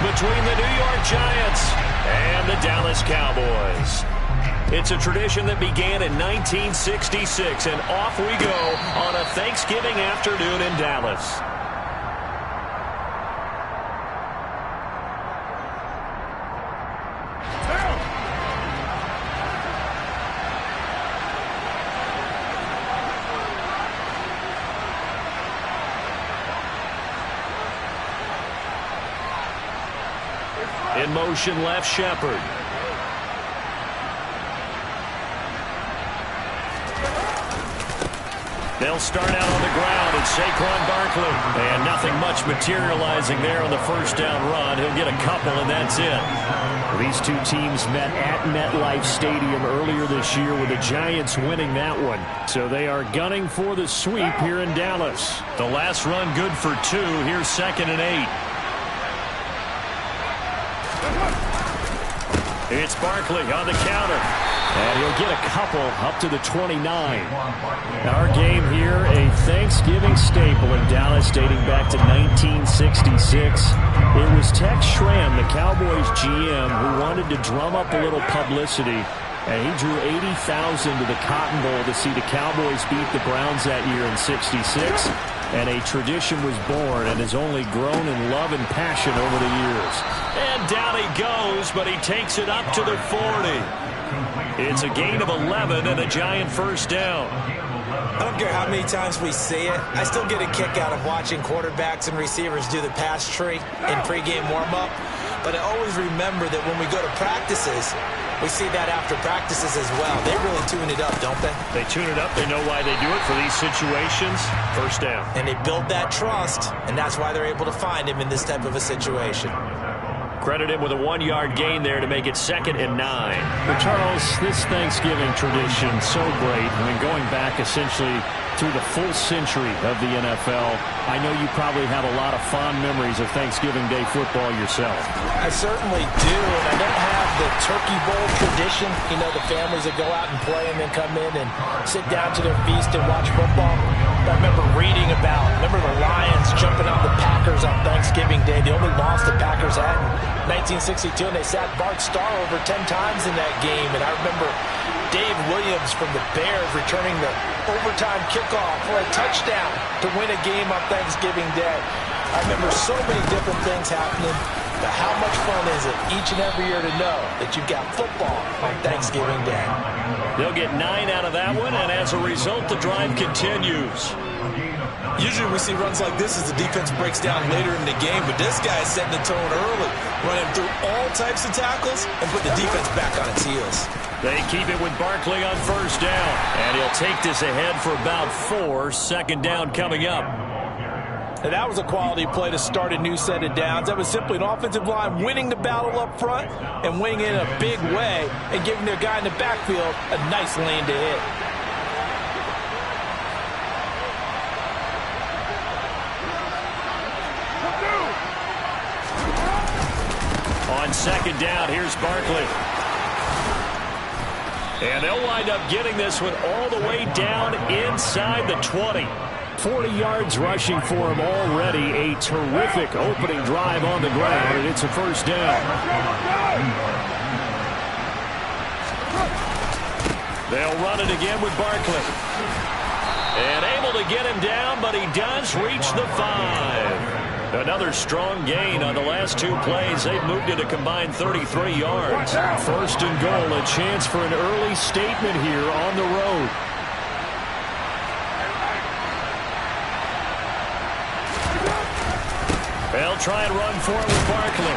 between the New York Giants and the Dallas Cowboys. It's a tradition that began in 1966, and off we go on a Thanksgiving afternoon in Dallas. In motion, left Shepard. They'll start out on the ground, and Saquon Barkley. And nothing much materializing there on the first down run. He'll get a couple, and that's it. These two teams met at MetLife Stadium earlier this year, with the Giants winning that one. So they are gunning for the sweep here in Dallas. The last run good for 2. Here's 2nd and 8. It's Barkley on the counter. And he'll get a couple up to the 29. Our game here, a Thanksgiving staple in Dallas dating back to 1966. It was Tex Schramm, the Cowboys GM, who wanted to drum up a little publicity. And he drew 80,000 to the Cotton Bowl to see the Cowboys beat the Browns that year in '66. And a tradition was born and has only grown in love and passion over the years. And down he goes, but he takes it up to the 40. It's a gain of 11 and a Giant first down. I don't care how many times we see it. I still get a kick out of watching quarterbacks and receivers do the pass tree in pregame warm-up. But I always remember that when we go to practices, we see that after practices as well. They really tune it up, don't they? They tune it up. They know why they do it for these situations. First down. And they build that trust, and that's why they're able to find him in this type of a situation. Credit him with a 1-yard gain there to make it 2nd and 9. Well, Charles, this Thanksgiving tradition, so great. I mean, going back essentially through the full century of the NFL, I know you probably have a lot of fond memories of Thanksgiving Day football yourself. I certainly do, and I don't have the Turkey Bowl tradition. You know, the families that go out and play and then come in and sit down to their feast and watch football. I remember reading about, the Lions jumping on the Packers on Thanksgiving Day. The only loss the Packers had in 1962, and they sat Bart Starr over 10 times in that game. And I remember Dave Williams from the Bears returning the overtime kickoff for a touchdown to win a game on Thanksgiving Day. I remember so many different things happening. But how much fun is it each and every year to know that you've got football on Thanksgiving Day? They'll get 9 out of that one, and as a result, the drive continues. Usually we see runs like this as the defense breaks down later in the game, but this guy is setting the tone early, running through all types of tackles and put the defense back on its heels. They keep it with Barkley on first down, and he'll take this ahead for about 4. 2nd down coming up. And that was a quality play to start a new set of downs. That was simply an offensive line winning the battle up front and winning it in a big way and giving their guy in the backfield a nice lane to hit. On 2nd down, here's Barkley. And they'll wind up getting this one all the way down inside the 20. 40 yards rushing for him already. A terrific opening drive on the ground, and it's a first down. They'll run it again with Barkley. And able to get him down, but he does reach the 5. Another strong gain on the last 2 plays. They've moved it a combined 33 yards. First and goal, a chance for an early statement here on the road. They'll try and run for it with Barkley.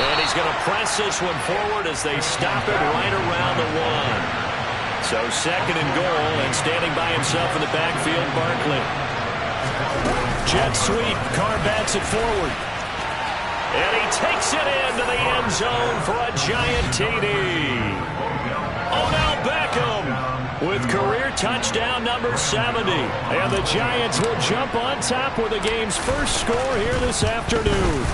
And he's going to press this one forward as they stop it right around the 1. So 2nd and goal, and standing by himself in the backfield, Barkley. Jet sweep, Carr bats it forward. And he takes it into the end zone for a Giant TD. Odell Beckham with career touchdown number 70. And the Giants will jump on top with the game's first score here this afternoon.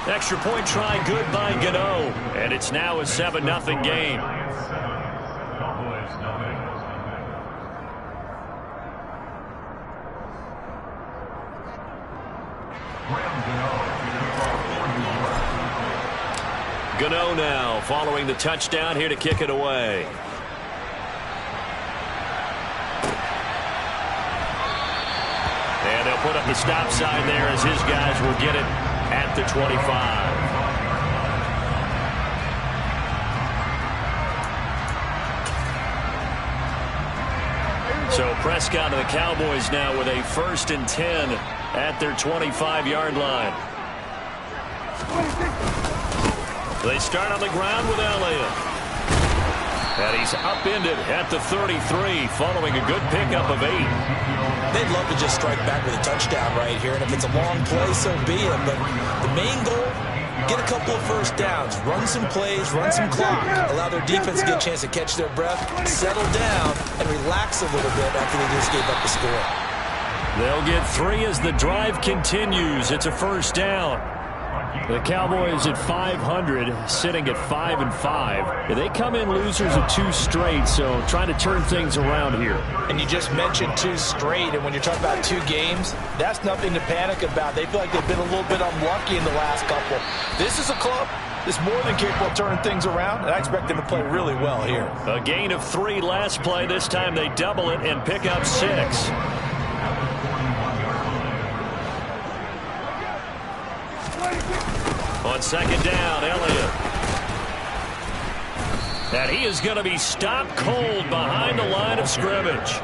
Extra point try good by Gano. And it's now a 7-0 game. Gano now following the touchdown here to kick it away. And they'll put up the stop sign there as his guys will get it at the 25. So Prescott and the Cowboys now with a 1st and 10 at their 25-yard line. They start on the ground with Elliott. And he's upended at the 33 following a good pickup of 8. They'd love to just strike back with a touchdown right here, and if it's a long play, so be it. But the main goal, get a couple of first downs, run some plays, run some clock, allow their defense to get a chance to catch their breath, settle down, and relax a little bit after they just gave up the score. They'll get 3 as the drive continues. It's a 1st down. The Cowboys at 500, sitting at 5-5. They come in losers of 2 straight, so trying to turn things around here. And you just mentioned 2 straight, and when you're talking about 2 games, that's nothing to panic about. They feel like they've been a little bit unlucky in the last couple. This is a club that's more than capable of turning things around, and I expect them to play really well here. A gain of 3 last play. This time they double it and pick up 6. On 2nd down, Elliott. And he is going to be stopped cold behind the line of scrimmage.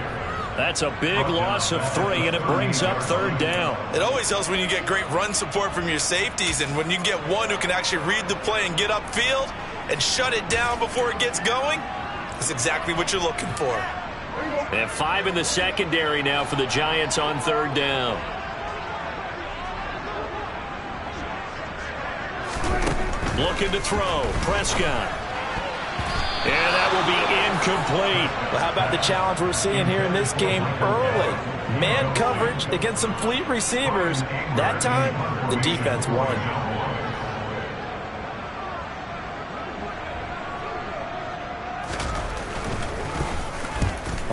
That's a big loss of 3, and it brings up 3rd down. It always helps when you get great run support from your safeties, and when you get one who can actually read the play and get upfield and shut it down before it gets going, that's exactly what you're looking for. And 5 in the secondary now for the Giants on 3rd down. Looking to throw. Prescott. And that will be incomplete. Well, how about the challenge we're seeing here in this game early? Man coverage against some fleet receivers. That time, the defense won.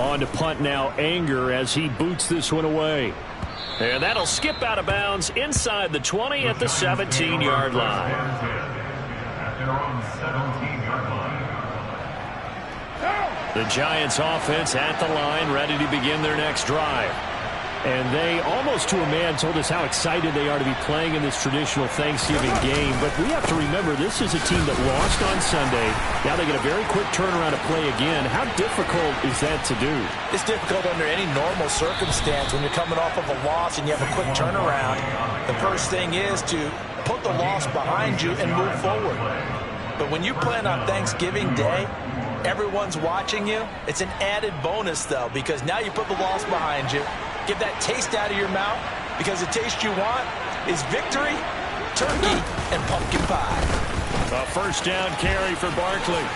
On to punt now, Anger, as he boots this one away. And that'll skip out of bounds inside the 20 at the 17-yard line. The Giants offense at the line, ready to begin their next drive. And they, almost to a man, told us how excited they are to be playing in this traditional Thanksgiving game. But we have to remember, this is a team that lost on Sunday. Now they get a very quick turnaround to play again. How difficult is that to do? It's difficult under any normal circumstance when you're coming off of a loss and you have a quick turnaround. The first thing is to put the loss behind you and move forward. But when you're playing on Thanksgiving Day, everyone's watching you. It's an added bonus, though, because now you put the loss behind you. Get that taste out of your mouth, because the taste you want is victory, turkey, and pumpkin pie. A 1st down carry for Barkley.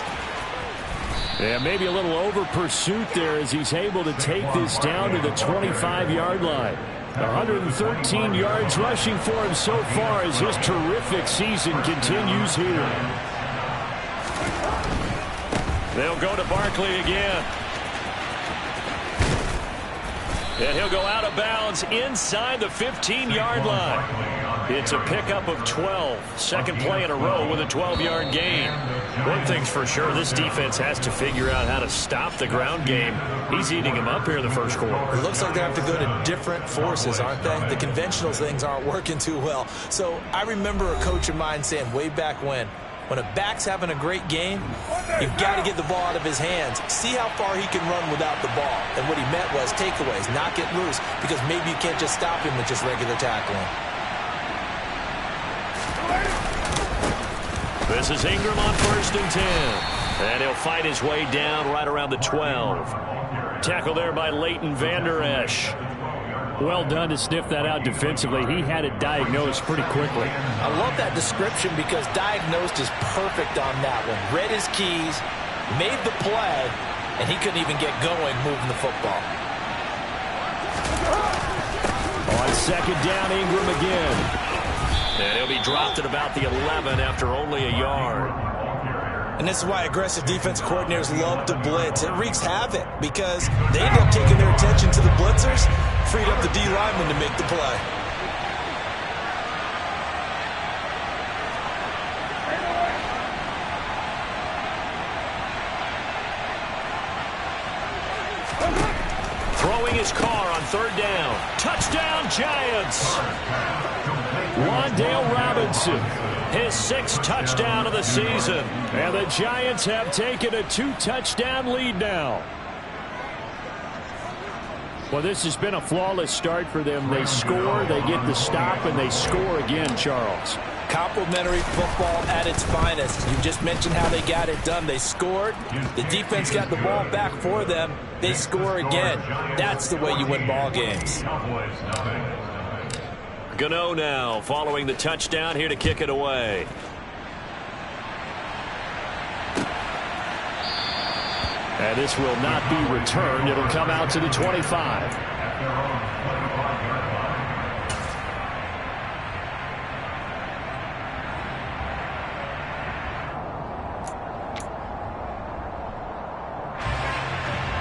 Yeah, maybe a little over pursuit there as he's able to take this down to the 25-yard line. 113 yards rushing for him so far as his terrific season continues here. They'll go to Barkley again. And he'll go out of bounds inside the 15-yard line. It's a pickup of 12. 2nd play in a row with a 12-yard gain. One thing's for sure, this defense has to figure out how to stop the ground game. He's eating them up here in the 1st quarter. It looks like they have to go to different forces, aren't they? The conventional things aren't working too well. So I remember a coach of mine saying way back when a back's having a great game, you've got to get the ball out of his hands. See how far he can run without the ball. And what he meant was takeaways, knock it loose, because maybe you can't just stop him with just regular tackling. This is Ingram on 1st and 10. And he'll fight his way down right around the 12. Tackle there by Leighton Vander Esch. Well done to sniff that out defensively. He had it diagnosed pretty quickly. I love that description because diagnosed is perfect on that one. Read his keys, made the play, and he couldn't even get going moving the football. On 2nd down, Ingram again. And he'll be dropped at about the 11 after only a yard. And this is why aggressive defense coordinators love to blitz. It wreaks havoc because they end up taking their attention to the blitzers, freed up the D lineman to make the play. is Carr on third down. Touchdown, Giants. Wan'Dale Robinson, his 6th touchdown of the season. And the Giants have taken a 2-touchdown lead now. Well, this has been a flawless start for them. They score, they get the stop, and they score again, Charles. Complimentary football at its finest. You just mentioned how they got it done. They scored. The defense got the ball back for them. They score again. That's the way you win ball games. Gano now following the touchdown here to kick it away. And this will not be returned. It'll come out to the 25.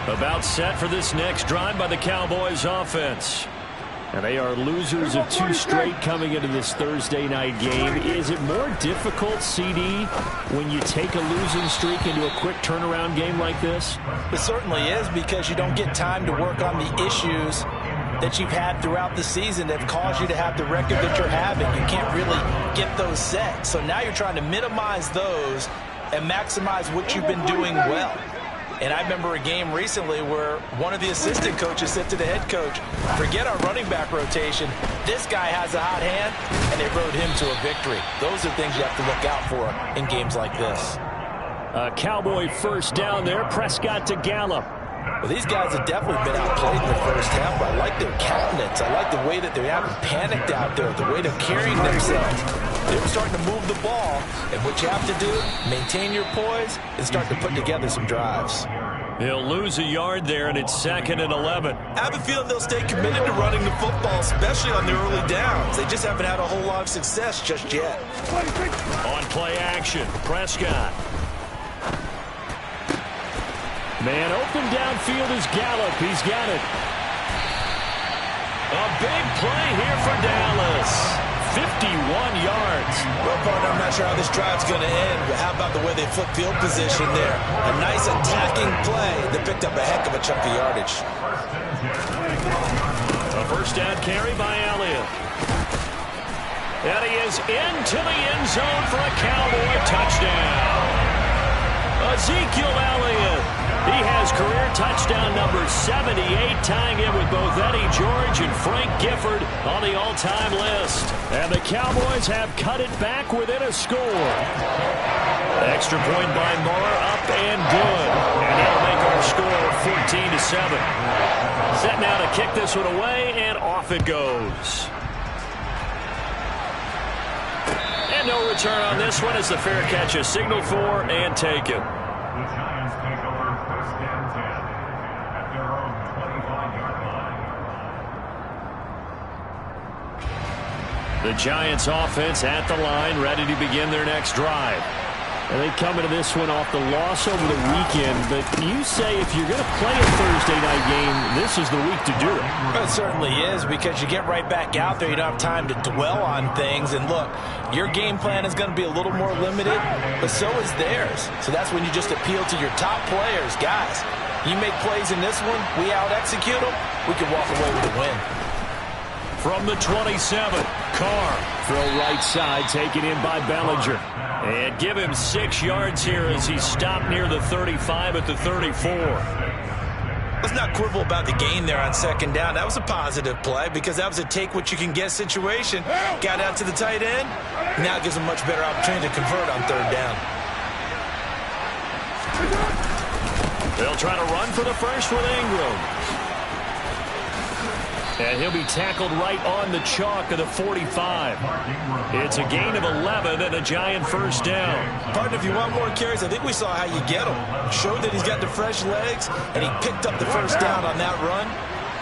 About set for this next drive by the Cowboys offense. And they are losers of 2 straight coming into this Thursday night game. Is it more difficult, CD, when you take a losing streak into a quick turnaround game like this? It certainly is, because you don't get time to work on the issues that you've had throughout the season that have caused you to have the record that you're having. You can't really get those set. So now you're trying to minimize those and maximize what you've been doing well. And I remember a game recently where one of the assistant coaches said to the head coach, forget our running back rotation. This guy has a hot hand, and they rode him to a victory. Those are things you have to look out for in games like this. Cowboy first down there. Prescott to Gallup. Well, these guys have definitely been outplayed in the first half, but I like their countenance. I like the way that they haven't panicked out there, the way they're carrying themselves. They're starting to move the ball, and what you have to do, maintain your poise and start to put together some drives. He'll lose a yard there, and it's 2nd and 11. I have a feeling they'll stay committed to running the football, especially on the early downs. They just haven't had a whole lot of success just yet. On play action, Prescott. Man open downfield is Gallup. He's got it. A big play here for Dallas. 51 yards. Well, partner, I'm not sure how this drive's going to end, but how about the way they flip field position there? A nice attacking play that picked up a heck of a chunk of yardage. A first down carry by Elliott. And he is into the end zone for a Cowboy touchdown. Ezekiel Elliott. He has career touchdown number 78, tying in with both Eddie George and Frank Gifford on the all-time list. And the Cowboys have cut it back within a score. Extra point by Moore, up and good. And that'll make our score 14-7. Set now to kick this one away, and off it goes. And no return on this one as the fair catch is signaled for and taken. The Giants offense at the line, ready to begin their next drive. And they come into this one off the loss over the weekend. But you say if you're going to play a Thursday night game, this is the week to do it. It certainly is, because you get right back out there. You don't have time to dwell on things. And look, your game plan is going to be a little more limited, but so is theirs. So that's when you just appeal to your top players. Guys, you make plays in this one, we out-execute them, we can walk away with a win. From the 27, Carr. Throw right side, taken in by Bellinger. And give him 6 yards here as he stopped near the 35 at the 34. Let's not quibble about the gain there on second down. That was a positive play because that was a take-what-you-can-get situation. Got out to the tight end. Now it gives him a much better opportunity to convert on third down. They'll try to run for the first with Ingram. And he'll be tackled right on the chalk of the 45. It's a gain of 11 and a Giant first down. Partner, if you want more carries, I think we saw how you get him. Showed that he's got the fresh legs, and he picked up the first down on that run.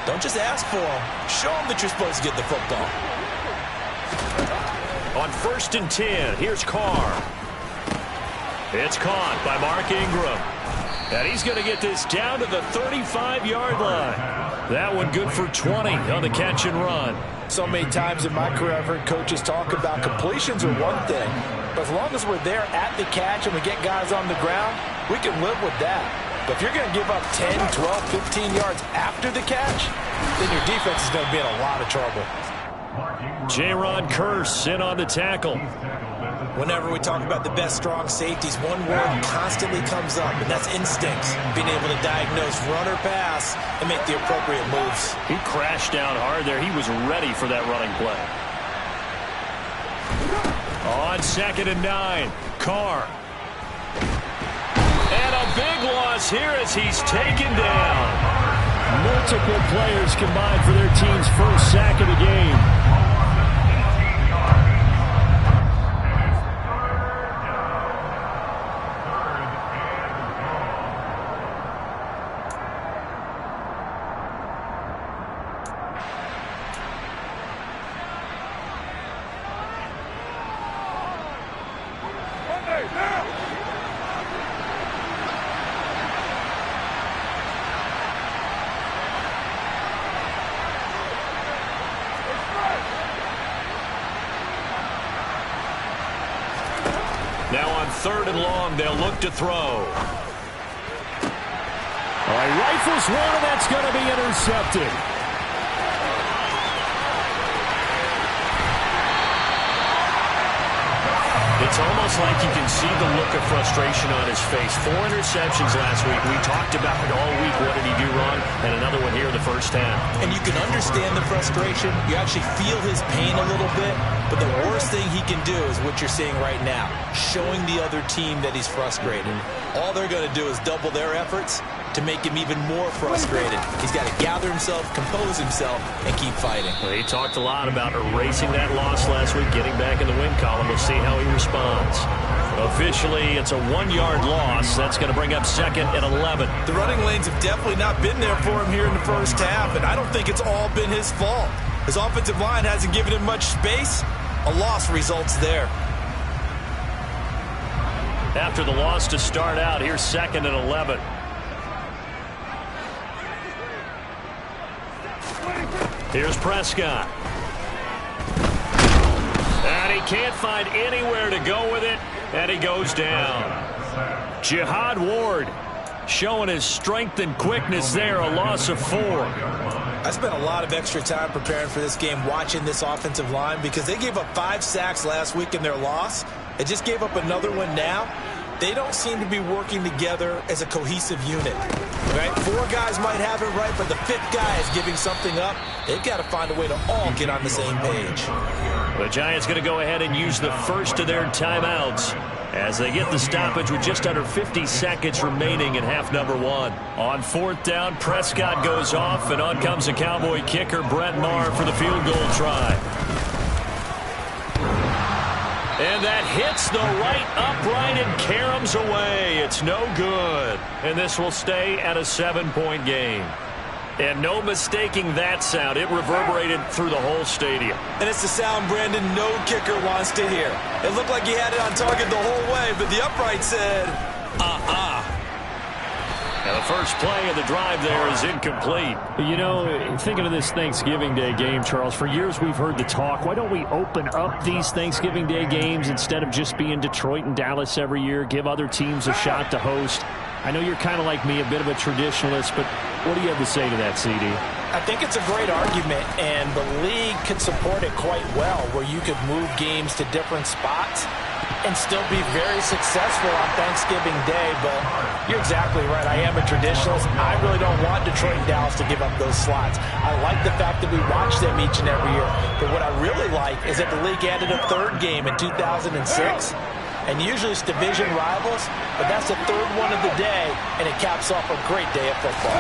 Don't just ask for him. Show him that you're supposed to get the football. On 1st and 10, here's Carr. It's caught by Mark Ingram. And he's going to get this down to the 35-yard line. That one good for 20 on the catch and run. So many times in my career, I've heard coaches talk about completions are one thing, but as long as we're there at the catch and we get guys on the ground, we can live with that. But if you're going to give up 10, 12, 15 yards after the catch, then your defense is going to be in a lot of trouble. J-Ron Kearse in on the tackle. Whenever we talk about the best strong safeties, one word constantly comes up, and that's instincts. Being able to diagnose run or pass and make the appropriate moves. He crashed down hard there. He was ready for that running play. On 2nd and 9, Carr. And a big loss here as he's taken down. Multiple players combined for their team's first sack of the game. Now on 3rd and long, they'll look to throw. All right, rifles one, and that's going to be intercepted. It's almost like you can see the look of frustration on his face. 4 interceptions last week. We talked about it all week. What did he do wrong? And another one here in the first half. And you can understand the frustration. You actually feel his pain a little bit. But the worst thing he can do is what you're seeing right now, showing the other team that he's frustrated. All they're going to do is double their efforts to make him even more frustrated. He's got to gather himself, compose himself, and keep fighting. Well, he talked a lot about erasing that loss last week, getting back in the win column. We'll see how he responds. Officially, it's a 1-yard loss. That's going to bring up 2nd and 11. The running lanes have definitely not been there for him here in the first half, and I don't think it's all been his fault. His offensive line hasn't given him much space. A loss results there. After the loss to start out, here's 2nd and 11. Here's Prescott. And he can't find anywhere to go with it, and he goes down. Jihad Ward showing his strength and quickness there, a loss of 4. I spent a lot of extra time preparing for this game, watching this offensive line, because they gave up 5 sacks last week in their loss. They just gave up another one now. They don't seem to be working together as a cohesive unit. Right? 4 guys might have it right, but the 5th guy is giving something up. They've got to find a way to all get on the same page. The Giants going to go ahead and use the first of their timeouts as they get the stoppage with just under 50 seconds remaining in half number 1. On 4th down, Prescott goes off, and on comes the Cowboy kicker, Brett Maher, for the field goal try. And that hits the right upright and caroms away. It's no good. And this will stay at a 7-point game. And no mistaking that sound. It reverberated through the whole stadium. And it's the sound Brandon no kicker wants to hear. It looked like he had it on target the whole way, but the upright said, Now the first play of the drive there is incomplete. You know, thinking of this Thanksgiving Day game, Charles, for years we've heard the talk, why don't we open up these Thanksgiving Day games instead of just being Detroit and Dallas every year, give other teams a shot to host? I know you're kind of like me, a bit of a traditionalist, but what do you have to say to that, CD? I think it's a great argument, and the league could support it quite well, where you could move games to different spots and still be very successful on Thanksgiving Day. But you're exactly right. I am a traditionalist. I really don't want Detroit and Dallas to give up those slots. I like the fact that we watch them each and every year. But what I really like is that the league added a 3rd game in 2006. And usually it's division rivals, but that's the 3rd one of the day, and it caps off a great day of football.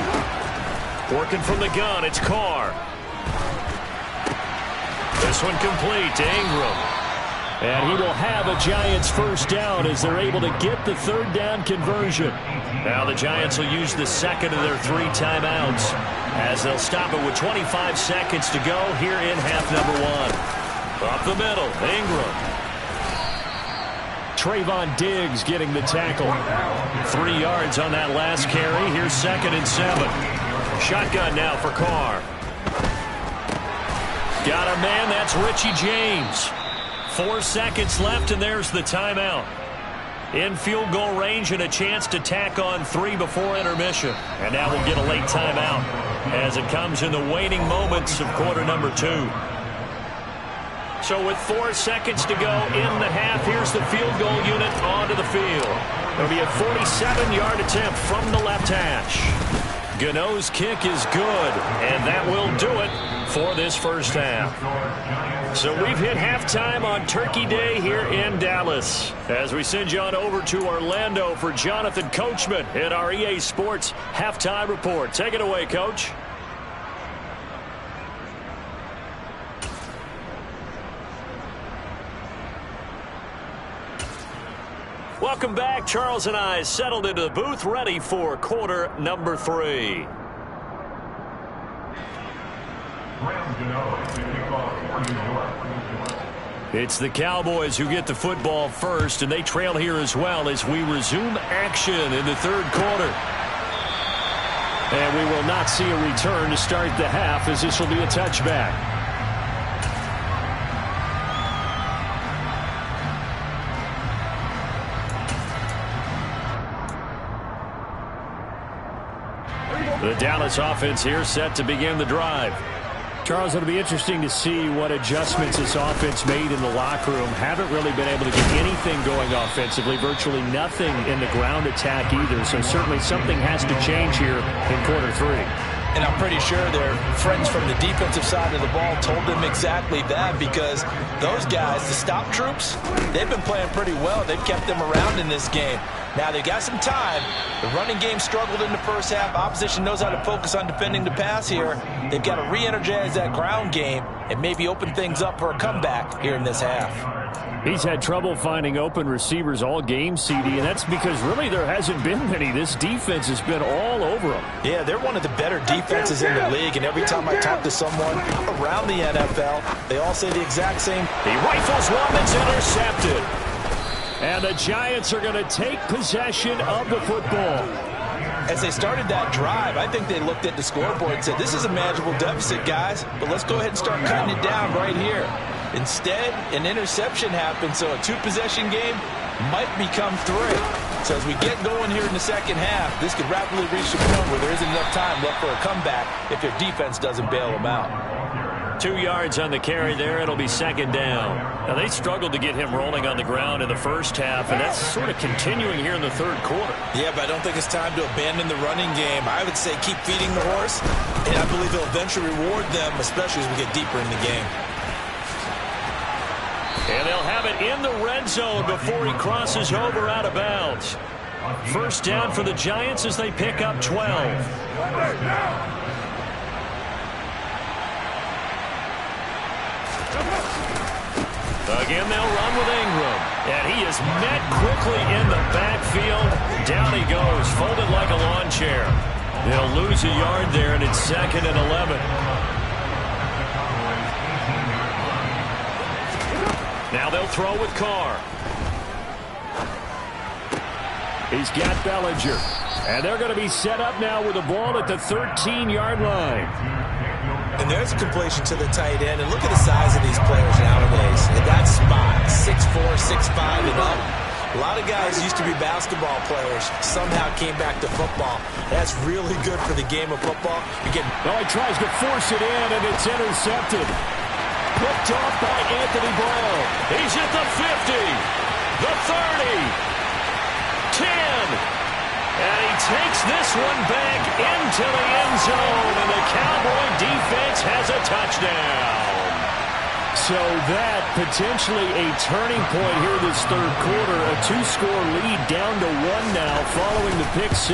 Working from the gun, it's Carr. This one complete to Ingram. And he will have a Giants first down as they're able to get the 3rd down conversion. Now the Giants will use the 2nd of their 3 timeouts as they'll stop it with 25 seconds to go here in half number 1. Up the middle, Ingram. Trayvon Diggs getting the tackle. 3 yards on that last carry. Here's 2nd and 7. Shotgun now for Carr. Got a man, that's Richie James. 4 seconds left, and there's the timeout. in field goal range and a chance to tack on 3 before intermission. And now we'll get a late timeout as it comes in the waning moments of quarter number 2. So with 4 seconds to go in the half, here's the field goal unit onto the field. It'll be a 47-yard attempt from the left hash. Gano's kick is good, and that will do it for this first half. So we've hit halftime on Turkey Day here in Dallas. As we send you on over to Orlando for Jonathan Coachman in our EA Sports Halftime Report. Take it away, Coach. Welcome back. Charles and I settled into the booth, ready for quarter number 3. It's the Cowboys who get the football first, and they trail here as well as we resume action in the third quarter. And we will not see a return to start the half, as this will be a touchback. The Dallas offense here set to begin the drive. Charles, it'll be interesting to see what adjustments this offense made in the locker room. Haven't really been able to get anything going offensively, virtually nothing in the ground attack either. So certainly something has to change here in quarter 3. And I'm pretty sure their friends from the defensive side of the ball told them exactly that, because those guys, the stop troops, they've been playing pretty well. They've kept them around in this game. Now they've got some time. The running game struggled in the first half. Opposition knows how to focus on defending the pass here. They've got to re-energize that ground game and maybe open things up for a comeback here in this half. He's had trouble finding open receivers all game, CD, and that's because really there hasn't been many. This defense has been all over them. Yeah, they're one of the better defenses in the league, and every time I talk to someone around the NFL, they all say the exact same. He rifles one that's intercepted. And the Giants are going to take possession of the football. As they started that drive, I think they looked at the scoreboard and said, this is a manageable deficit, guys, but let's go ahead and start cutting it down right here. Instead, an interception happened, so a 2-possession game might become 3. So as we get going here in the second half, this could rapidly reach the point where there isn't enough time left for a comeback if their defense doesn't bail them out. 2 yards on the carry there. It'll be second down. Now, they struggled to get him rolling on the ground in the first half, and that's sort of continuing here in the third quarter. Yeah, but I don't think it's time to abandon the running game. I would say keep feeding the horse, and I believe he'll eventually reward them, especially as we get deeper in the game. And they'll have it in the red zone before he crosses over out of bounds. First down for the Giants as they pick up 12. Again, they'll run with Ingram. And he is met quickly in the backfield. Down he goes, folded like a lawn chair. They'll lose a yard there, and it's 2nd and 11. Now they'll throw with Carr. He's got Bellinger. And they're going to be set up now with the ball at the 13-yard line. And there's a completion to the tight end. And look at the size of these players nowadays. In that spot, 6'4", 6'5", and up. A lot of guys used to be basketball players, somehow came back to football. That's really good for the game of football. He tries to force it in, and it's intercepted. Picked off by Anthony Brown. He's at the 50, the 30, 10. And he takes this one back into the end zone, and the Cowboy defense has a touchdown. So that potentially a turning point here this third quarter. A 2-score lead down to 1 now following the pick 6.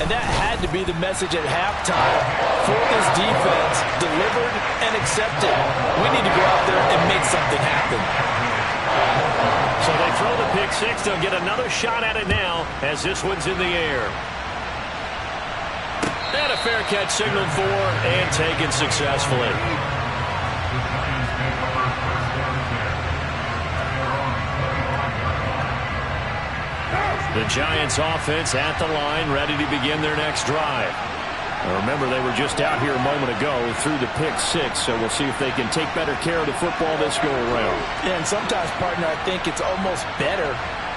And that had to be the message at halftime for this defense. Delivered and accepted. We need to go out there and make something happen. So they throw the pick 6. They'll get another shot at it now as this one's in the air. And a fair catch signaled for and taken successfully. The Giants offense at the line, ready to begin their next drive. Now remember, they were just out here a moment ago through the pick 6, so we'll see if they can take better care of the football this go around. Yeah, and sometimes, partner, I think it's almost better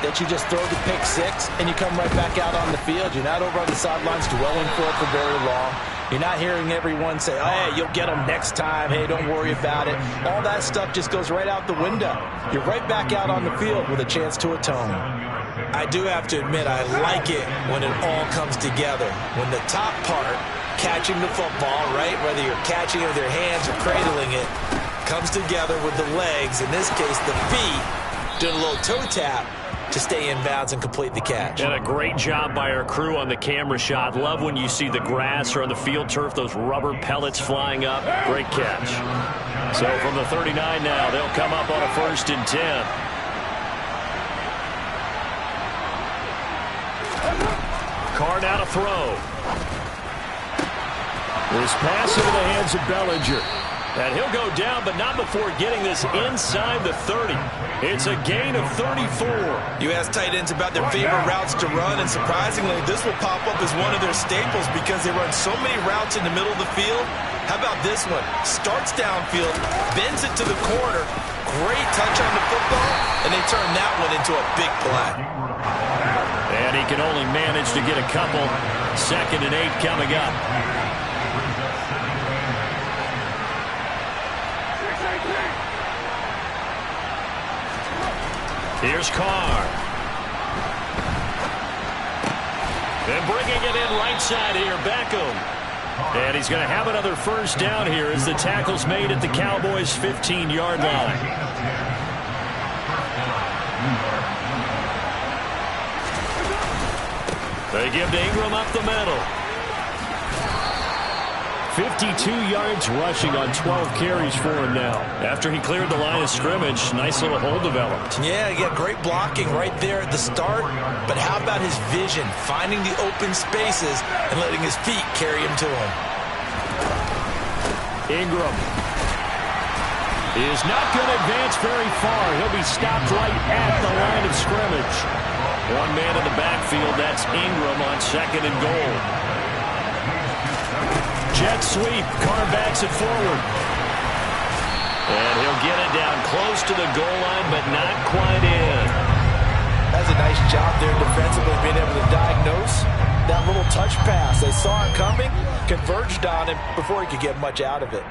that you just throw the pick six and you come right back out on the field. You're not over on the sidelines dwelling for it for very long. You're not hearing everyone say, oh, hey, you'll get them next time. Hey, don't worry about it. All that stuff just goes right out the window. You're right back out on the field with a chance to atone. I do have to admit, I like it when it all comes together. When the top part, catching the football, right, whether you're catching it with your hands or cradling it, comes together with the legs, in this case the feet, doing a little toe tap to stay in bounds and complete the catch. And a great job by our crew on the camera shot. Love when you see the grass or on the field turf, those rubber pellets flying up. Great catch. So from the 39 now, they'll come up on a 1st and 10. Carr now to throw. This pass into the hands of Bellinger. And he'll go down, but not before getting this inside the 30. It's a gain of 34. You ask tight ends about their favorite routes to run, and surprisingly, this will pop up as one of their staples because they run so many routes in the middle of the field. How about this one? Starts downfield, bends it to the corner, great touch on the football, and they turn that one into a big play. And he can only manage to get a couple. 2nd and 8 coming up. Here's Carr. And bringing it in right side here, Beckham. And he's going to have another 1st down here as the tackle's made at the Cowboys' 15-yard line. They give to Ingram up the middle. 52 yards rushing on 12 carries for him now. After he cleared the line of scrimmage, nice little hole developed. Yeah, great blocking right there at the start. But how about his vision, finding the open spaces and letting his feet carry him to him? Ingram is not going to advance very far. He'll be stopped right at the line of scrimmage. One man in the backfield, that's Ingram on 2nd and goal. Jet sweep, Carr backs it forward. And he'll get it down close to the goal line, but not quite in. That's a nice job there defensively, being able to diagnose that little touch pass. They saw it coming, converged on him before he could get much out of it.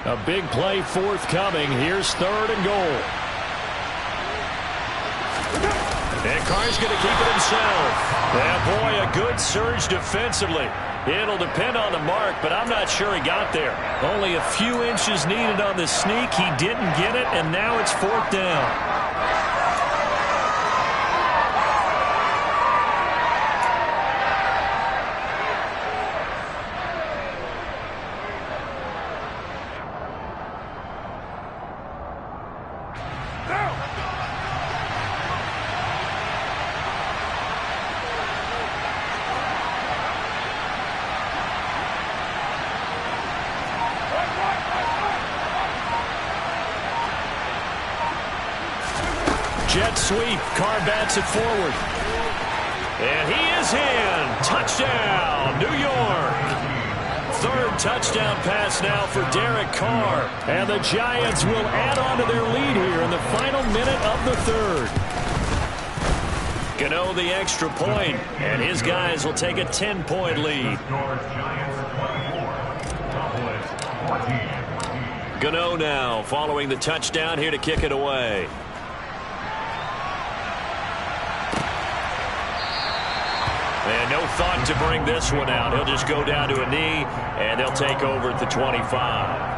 A big play forthcoming. Here's 3rd and goal. And Carr's going to keep it himself. Yeah, boy, a good surge defensively. It'll depend on the mark, but I'm not sure he got there. Only a few inches needed on the sneak. He didn't get it, and now it's 4th down. Jet sweep. Carr bats it forward. And he is in. Touchdown, New York. 3rd touchdown pass now for Derek Carr. And the Giants will add on to their lead here in the final minute of the 3rd. Gano the extra point, and his guys will take a 10-point lead. Gano now following the touchdown here to kick it away. And no thought to bring this one out. He'll just go down to a knee, and they'll take over at the 25.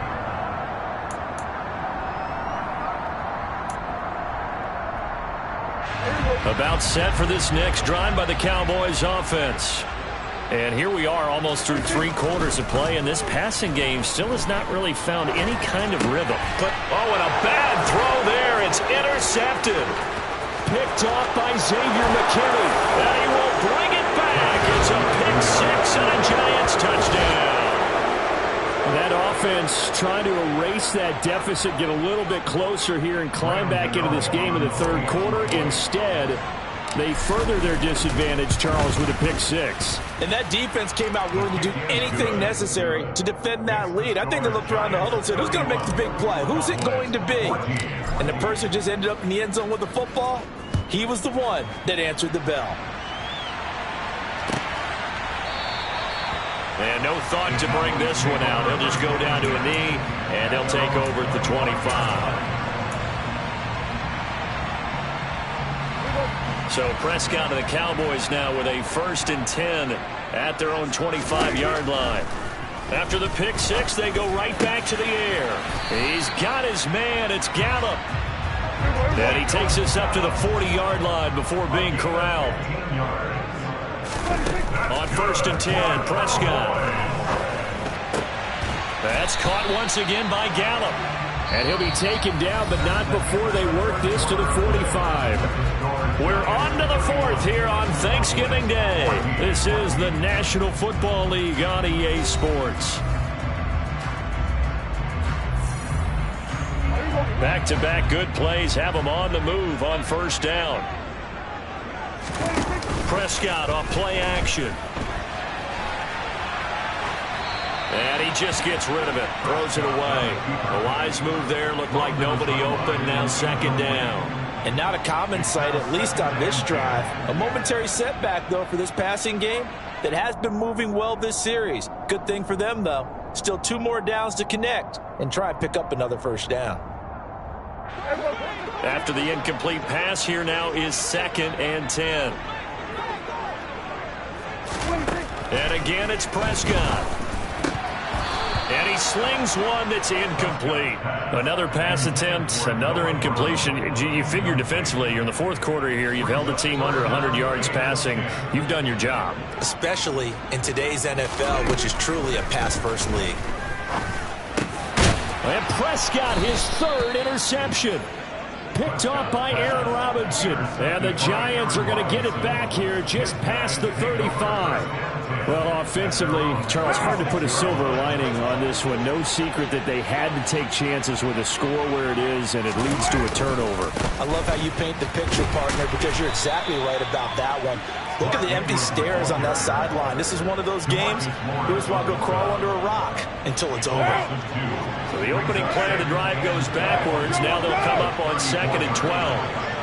About set for this next drive by the Cowboys offense. And here we are almost through 3 quarters of play, and this passing game still has not really found any kind of rhythm. But, oh, and a bad throw there. It's intercepted. Picked off by Xavier McKinney. And he will bring it back. It's a pick 6 and a Giants touchdown. That offense trying to erase that deficit, get a little bit closer here and climb back into this game in the 3rd quarter. Instead, They further their disadvantage, Charles, with a pick six. And that defense came out willing to do anything necessary to defend that lead. I think they looked around the huddle and said, who's going to make the big play? Who's it going to be? And the person just ended up in the end zone with the football. He was the one that answered the bell. And no thought to bring this one out. He'll just go down to a knee, and they'll take over at the 25. So Prescott and the Cowboys now with a 1st and 10 at their own 25-yard line. After the pick six, they go right back to the air. He's got his man. It's Gallup. And he takes us up to the 40-yard line before being corralled. On 1st and 10, Prescott. That's caught once again by Gallup. And he'll be taken down, but not before they work this to the 45. We're on to the 4th here on Thanksgiving Day. This is the National Football League on EA Sports. Back-to-back good plays have them on the move on 1st down. Prescott off play action. And he just gets rid of it. Throws it away. A wise move there. Looked like nobody open. Now 2nd down. And not a common sight, at least on this drive. A momentary setback, though, for this passing game that has been moving well this series. Good thing for them, though. Still 2 more downs to connect and try and pick up another 1st down. After the incomplete pass, here now is 2nd and 10. And again, it's Prescott. And he slings one that's incomplete. Another pass attempt, another incompletion. You figure defensively, you're in the 4th quarter here. You've held the team under 100 yards passing. You've done your job. Especially in today's NFL, which is truly a pass-first league. And Prescott, his 3rd interception. Picked off by Aaron Robinson. And the Giants are going to get it back here just past the 35. Well, offensively, Charles, hard to put a silver lining on this one. No secret that they had to take chances with a score where it is, and it leads to a turnover. I love how you paint the picture, partner, because you're exactly right about that one. Look at the empty stares on that sideline. This is one of those games you just want to go crawl under a rock until it's over. So the opening play of the drive goes backwards. Now they'll come up on 2nd and 12.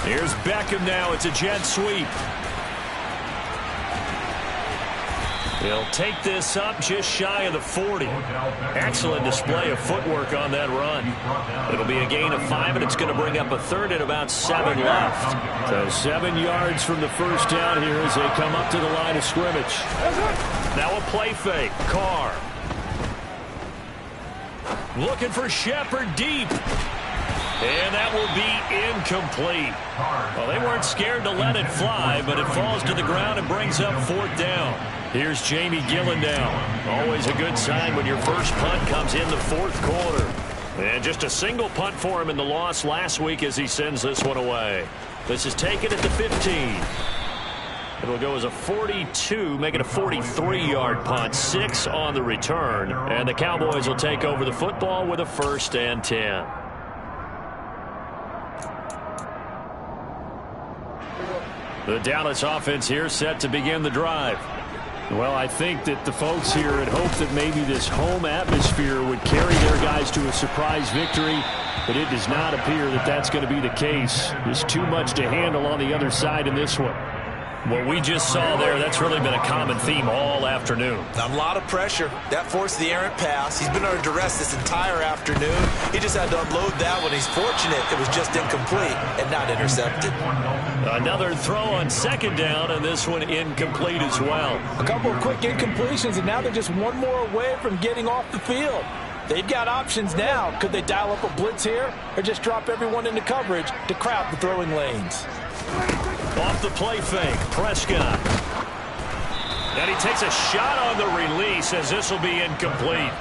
Here's Beckham now. It's a jet sweep. He'll take this up just shy of the 40. Excellent display of footwork on that run. It'll be a gain of 5, and it's going to bring up a 3rd and about 7 left. So 7 yards from the 1st down here as they come up to the line of scrimmage. Now a play fake. Carr. Looking for Shepard deep. And that will be incomplete. Well, they weren't scared to let it fly, but it falls to the ground and brings up 4th down. Here's Jamie Gillen down. Always a good sign when your first punt comes in the 4th quarter. And just a single punt for him in the loss last week as he sends this one away. This is taken at the 15. It'll go as a 42, make it a 43-yard punt, 6 on the return. And the Cowboys will take over the football with a 1st and 10. The Dallas offense here set to begin the drive. Well, I think that the folks here had hoped that maybe this home atmosphere would carry their guys to a surprise victory, but it does not appear that that's going to be the case. There's too much to handle on the other side in this one. What we just saw there, that's really been a common theme all afternoon. A lot of pressure. That forced the errant pass. He's been under duress this entire afternoon. He just had to unload that one. He's fortunate it was just incomplete and not intercepted. Another throw on 2nd down, and this one incomplete as well. A couple of quick incompletions, and now they're just one more away from getting off the field. They've got options now. Could they dial up a blitz here or just drop everyone into coverage to crowd the throwing lanes? Off the play fake, Prescott. And he takes a shot on the release as this will be incomplete.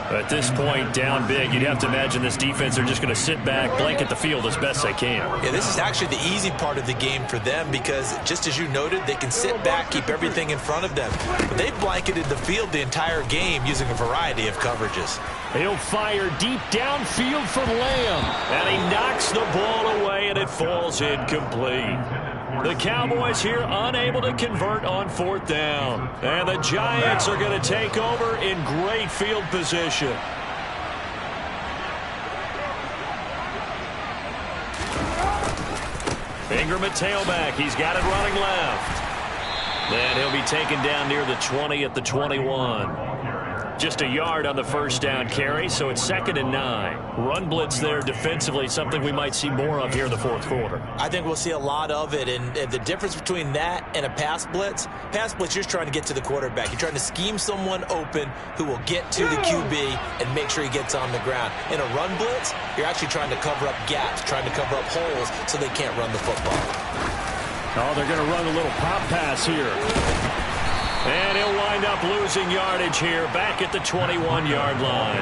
At this point, down big, you'd have to imagine this defense are just going to sit back, blanket the field as best they can. Yeah, this is actually the easy part of the game for them because, just as you noted, they can sit back, keep everything in front of them. But they've blanketed the field the entire game using a variety of coverages. He'll fire deep downfield for Lamb. And he knocks the ball away, and it falls incomplete. The Cowboys here unable to convert on 4th down. And the Giants are going to take over in great field position. Ingram at tailback. He's got it running left. And he'll be taken down near the 20 at the 21. Just a yard on the first down carry, so it's 2nd and 9. Run blitz there defensively, something we might see more of here in the 4th quarter. I think we'll see a lot of it, and the difference between that and a pass blitz, you're trying to get to the quarterback. You're trying to scheme someone open who will get to the QB and make sure he gets on the ground. In a run blitz, you're actually trying to cover up gaps, trying to cover up holes so they can't run the football. Oh, they're going to run a little pop pass here. And he'll wind up losing yardage here back at the 21-yard line.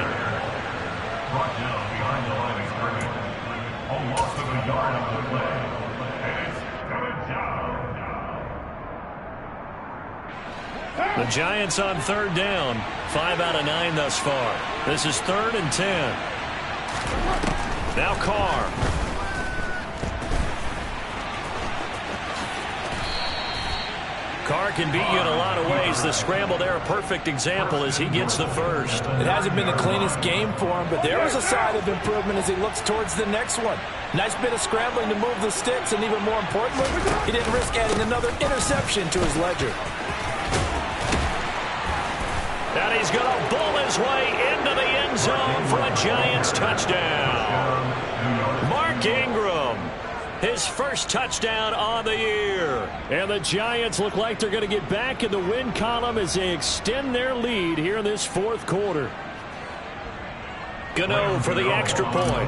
The Giants on 3rd down. 5 out of 9 thus far. This is 3rd and 10. Now Carr. Carr can beat you in a lot of ways. The scramble there, a perfect example as he gets the first. It hasn't been the cleanest game for him, but there was a sign of improvement as he looks towards the next one. Nice bit of scrambling to move the sticks, and even more importantly, he didn't risk adding another interception to his ledger. And he's going to bull his way into the end zone for a Giants touchdown. Mark Ingram. His first touchdown on the year. And the Giants look like they're going to get back in the win column as they extend their lead here in this 4th quarter. Gano for the extra point.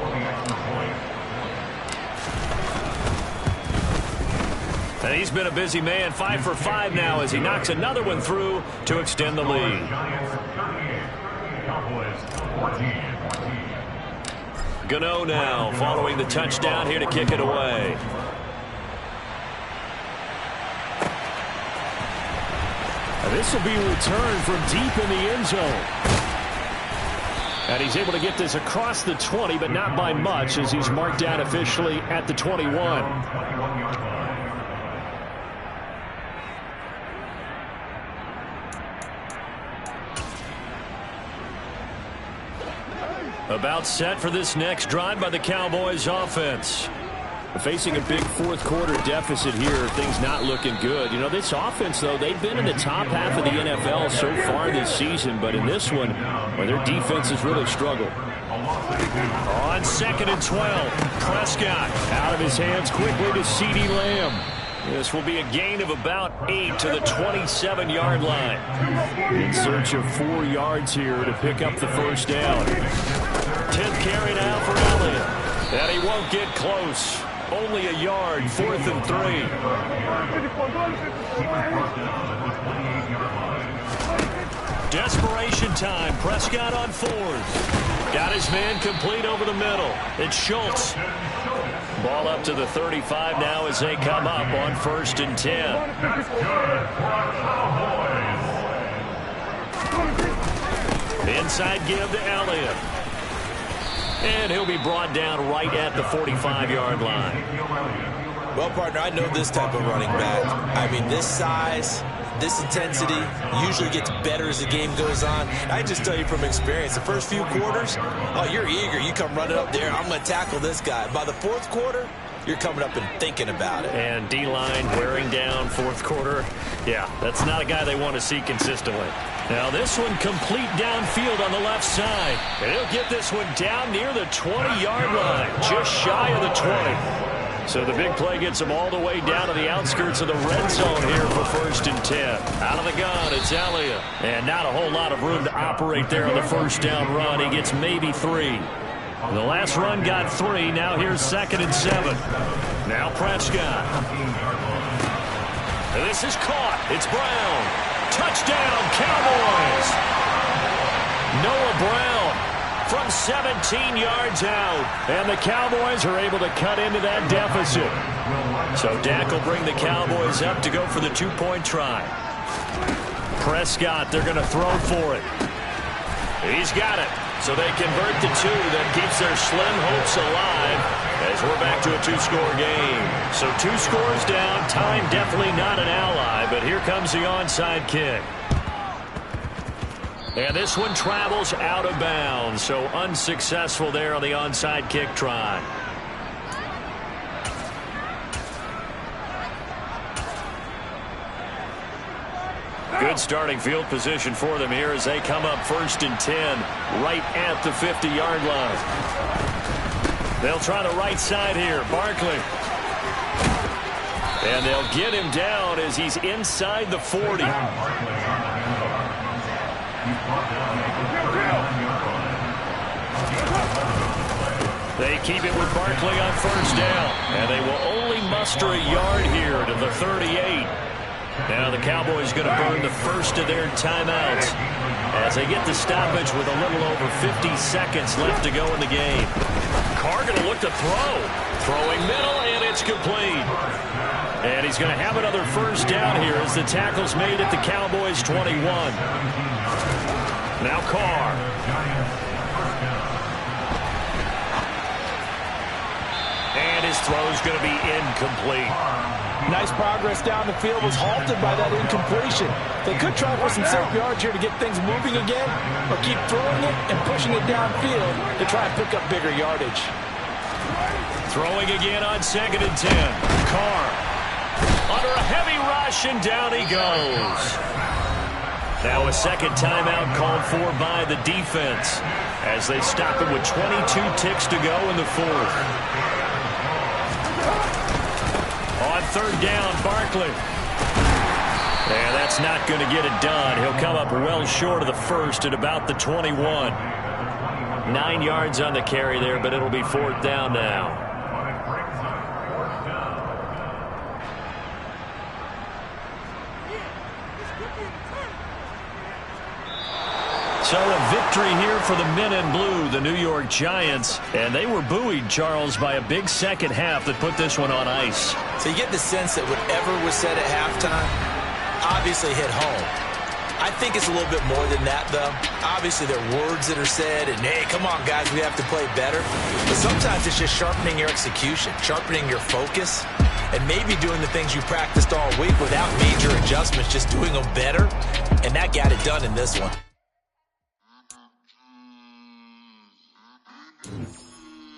And he's been a busy man, 5 for 5 now as he knocks another one through to extend the lead. Gano now following the touchdown here to kick it away. And this will be returned from deep in the end zone. And he's able to get this across the 20, but not by much as he's marked down officially at the 21. About set for this next drive by the Cowboys offense. Facing a big 4th quarter deficit here, things not looking good. You know, this offense, though, they've been in the top half of the NFL so far this season, but in this one, well, their defense has really struggled. On 2nd and 12, Prescott out of his hands quickly to CeeDee Lamb. This will be a gain of about 8 to the 27-yard line. In search of 4 yards here to pick up the first down. 10th carry now for Elliott. And he won't get close. Only a yard, 4th and 3. Desperation time. Prescott on 4th. Got his man complete over the middle. It's Schultz. Ball up to the 35 now as they come up on 1st and 10. Inside give to Elliott. And he'll be brought down right at the 45-yard line. Well, partner, I know this type of running back. I mean, this size, this intensity usually gets better as the game goes on. I just tell you from experience, the first few quarters, oh, you're eager. You come running up there, I'm going to tackle this guy. By the 4th quarter, you're coming up and thinking about it. And D-line wearing down 4th quarter. Yeah, that's not a guy they want to see consistently. Now this one complete downfield on the left side. And he'll get this one down near the 20-yard line, just shy of the 20. So the big play gets him all the way down to the outskirts of the red zone here for 1st and 10. Out of the gun, it's Elliott. And not a whole lot of room to operate there on the first down run. He gets maybe 3. The last run got 3. Now here's 2nd and 7. Now Prescott. And this is caught. It's Brown. Touchdown, Cowboys! Noah Brown from 17 yards out. And the Cowboys are able to cut into that deficit. So Dak will bring the Cowboys up to go for the two-point try. Prescott, they're going to throw for it. He's got it. So they convert the two. That keeps their slim hopes alive as we're back to a two-score game. So 2 scores down. Time definitely not an ally, but here comes the onside kick. And this one travels out of bounds, so unsuccessful there on the onside kick try. Good starting field position for them here as they come up 1st and 10, right at the 50-yard line. They'll try the right side here, Barkley. And they'll get him down as he's inside the 40. They keep it with Barkley on 1st down, and they will only muster a yard here to the 38. Now the Cowboys going to burn the first of their timeouts as they get the stoppage with a little over 50 seconds left to go in the game. Carr going to look to throw. Throwing middle, and it's complete. And he's going to have another 1st down here as the tackle's made at the Cowboys' 21. Now Carr. And his throw's going to be incomplete. Nice progress down the field, was halted by that incompletion. They could try for some safe yards here to get things moving again, or keep throwing it and pushing it downfield to try and pick up bigger yardage. Throwing again on 2nd and 10. Carr under a heavy rush, and down he goes. Now a second timeout called for by the defense as they stop it with 22 ticks to go in the 4th. On 3rd down, Barkley. And that's not going to get it done. He'll come up well short of the 1st at about the 21. 9 yards on the carry there, but it'll be 4th down now. So a victory here for the men in blue, the New York Giants. And they were buoyed, Charles, by a big second half that put this one on ice. So you get the sense that whatever was said at halftime obviously hit home. I think it's a little bit more than that, though. Obviously, there are words that are said, and, hey, come on, guys, we have to play better. But sometimes it's just sharpening your execution, sharpening your focus, and maybe doing the things you practiced all week without major adjustments, just doing them better. And that got it done in this one.